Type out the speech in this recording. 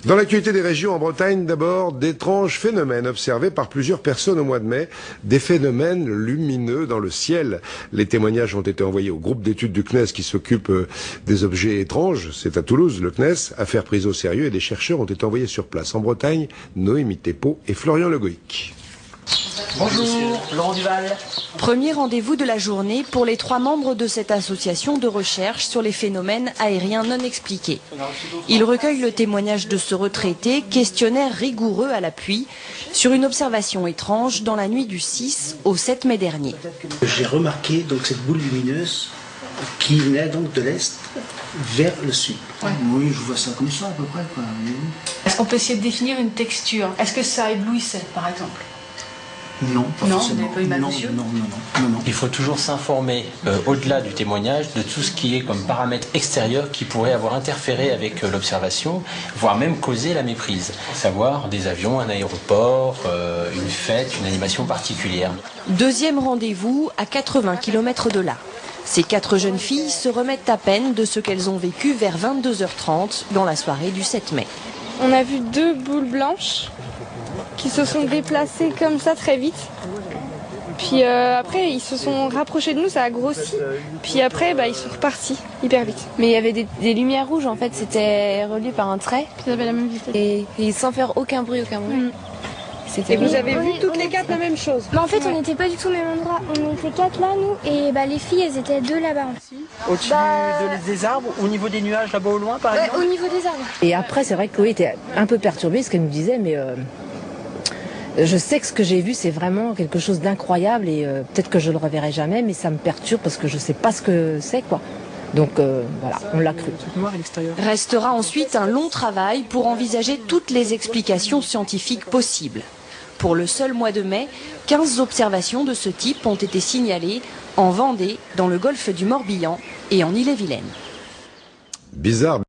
Dans l'actualité des régions en Bretagne, d'abord, d'étranges phénomènes observés par plusieurs personnes au mois de mai, des phénomènes lumineux dans le ciel. Les témoignages ont été envoyés au groupe d'études du CNES qui s'occupe des objets étranges. C'est à Toulouse, le CNES, affaire prise au sérieux, et des chercheurs ont été envoyés sur place. En Bretagne, Noémie Thépeau et Florian Le Goïc. Bonjour, Laurent Duval. Premier rendez-vous de la journée pour les 3 membres de cette association de recherche sur les phénomènes aériens non expliqués. Ils recueillent le témoignage de ce retraité, questionnaire rigoureux à l'appui, sur une observation étrange dans la nuit du 6 au 7 mai dernier. J'ai remarqué donc cette boule lumineuse qui venait donc de l'est vers le sud. Ouais. Oui, je vois ça comme ça à peu près. Est-ce qu'on peut essayer de définir une texture? Est-ce que ça éblouissait par exemple? Non, pas non, forcément. Vous n'avez pas eu mal, monsieur? Non. Il faut toujours s'informer, au-delà du témoignage, de tout ce qui est comme paramètre extérieur qui pourrait avoir interféré avec l'observation, voire même causer la méprise. Savoir des avions, un aéroport, une fête, une animation particulière. Deuxième rendez-vous à 80 km de là. Ces 4 jeunes filles se remettent à peine de ce qu'elles ont vécu vers 22h30 dans la soirée du 7 mai. On a vu 2 boules blanches qui se sont déplacés comme ça très vite. Puis après, ils se sont rapprochés de nous, ça a grossi. Puis après, ils sont repartis hyper vite. Mais il y avait des lumières rouges, en fait, c'était relié par un trait. Ils avaient la même vitesse. Et sans faire aucun bruit. Et vous avez vu toutes les 4 la même chose? En fait, on n'était pas du tout au même endroit. On était 4 là, nous, et les filles, elles étaient 2 là-bas. Au-dessus des arbres, au niveau des nuages là-bas au loin par exemple? Au niveau des arbres. Et après, c'est vrai que Chloé était un peu perturbée, ce qu'elle nous disait, mais je sais que ce que j'ai vu, c'est vraiment quelque chose d'incroyable et peut-être que je le reverrai jamais, mais ça me perturbe parce que je sais pas ce que c'est, quoi. Donc voilà, on l'a cru. Restera ensuite un long travail pour envisager toutes les explications scientifiques possibles. Pour le seul mois de mai, 15 observations de ce type ont été signalées en Vendée, dans le golfe du Morbihan et en Ille-et-Vilaine. Bizarre.